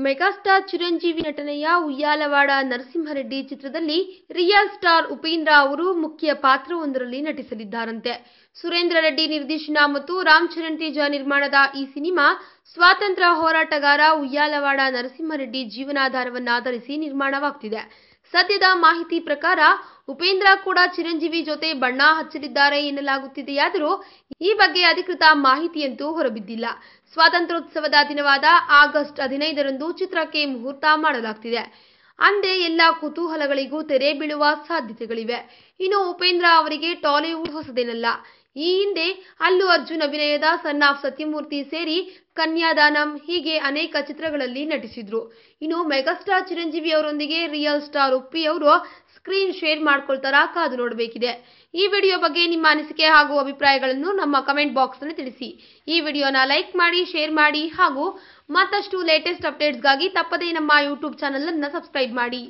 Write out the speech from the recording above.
Megastar Chiranjeevi ನಟನೆಯ ಉಯ್ಯಾಲವಾಡ ನರಸಿಂಹರೆಡ್ಡಿ ಚಿತ್ರದಲ್ಲಿ real star Upendra ಅವರು ಮುಖ್ಯ ಪಾತ್ರವೊಂದರಲ್ಲಿ ನಟಿಸಲಿದ್ದಾರಂತೆ. ಸುರೇಂದ್ರ ರೆಡ್ಡಿ ನಿರ್ದೇಶನ ಮತ್ತು ರಾಮ್ ಚರಣ್ ತೇಜ ನಿರ್ಮಾಣದ ಈ ಸಿನಿಮಾ ಸ್ವಾತಂತ್ರ್ಯ ಹೋರಾಟಗಾರ ಉಯ್ಯಾಲವಾಡ ನರಸಿಂಹರೆಡ್ಡಿ ಜೀವನಾಧಾರವನ್ನಾಧರಿಸಿ ನಿರ್ಮಾಣವಾಗುತ್ತಿದೆ. ಸದ್ಯದ ಮಾಹಿತಿ ಪ್ರಕಾರ ಉಪೇಂದ್ರ ಕೂಡ ಚಿರಂಜೀವಿ ಜೊತೆ ಬಣ್ಣ ಹಚ್ಚಲಿದ್ದಾರೆ ಎನ್ನಲಾಗುತ್ತಿದೆಯಾದರೂ ಈ ಬಗ್ಗೆ ಅಧಿಕೃತ ಮಾಹಿತಿಯಂತೂ ಹೊರಬಿದ್ದಿಲ್ಲ. ಸ್ವಾತಂತ್ರ್ಯೋತ್ಸವದ ದಿನವಾದ ಆಗಸ್ಟ್ 15ರಂದು ಚಿತ್ರಕ್ಕೆ ಮುಹೂರ್ತ ಮಾಡಲಾಗುತ್ತಿದೆ. ಅಂದೇ ಎಲ್ಲ ಕುತೂಹಲಗಳಿಗೂ ತೆರೆ ಬೀಳುವ ಸಾಧ್ಯತೆಗಳಿವೆ. ಇನ್ನು ಉಪೇಂದ್ರ ಅವರಿಗೆ ಟಾಲಿವುಡ್ ಹೊಸದೇನಲ್ಲ. ಈ ಹಿಂದೆ ಅಲ್ಲು ಅರ್ಜುನ್ ಅಭಿನಯದ ಸನ್ ಆಫ್ ಸತ್ಯಮೂರ್ತಿ ಸೇರಿ ಕನ್ಯಾದಾನಂ ಹೀಗೆ ಅನೇಕ ಚಿತ್ರಗಳಲ್ಲಿ ನಟಿಸಿದ್ರು. ಇನ್ನು ಮೆಗಾಸ್ಟಾರ್ ಚಿರಂಜೀವಿ ಅವರೊಂದಿಗೆ ರಿಯಲ್ ಸ್ಟಾರ್ ಉಪ್ಪಿ ಅವರು ಸ್ಕ್ರೀನ್ ಶೇರ್ ಮಾಡ್ಕೊಳ್ತಾರಾ ಕಾದು ನೋಡಬೇಕಿದೆ. ಈ ವಿಡಿಯೋ ಬಗ್ಗೆ ನಿಮ್ಮ ಅನಿಸಿಕೆ ಹಾಗೂ ಅಭಿಪ್ರಾಯಗಳನ್ನು ನಮ್ಮ ಕಮೆಂಟ್ ಬಾಕ್ಸ್ನಲ್ಲಿ ತಿಳಿಸಿ. ಈ ವಿಡಿಯೋನ ಲೈಕ್ ಮಾಡಿ, ಶೇರ್ ಮಾಡಿ ಹಾಗೂ ಮತ್ತಷ್ಟು ಲೇಟೆಸ್ಟ್ ಅಪ್ಡೇಟ್ಸ್ಗಾಗಿ ತಪ್ಪದೇ ನಮ್ಮ ಯೂಟ್ಯೂಬ್ ಚಾನೆಲ್ ಅನ್ನು ಸಬ್ಸ್ಕ್ರೈಬ್ ಮಾಡಿ.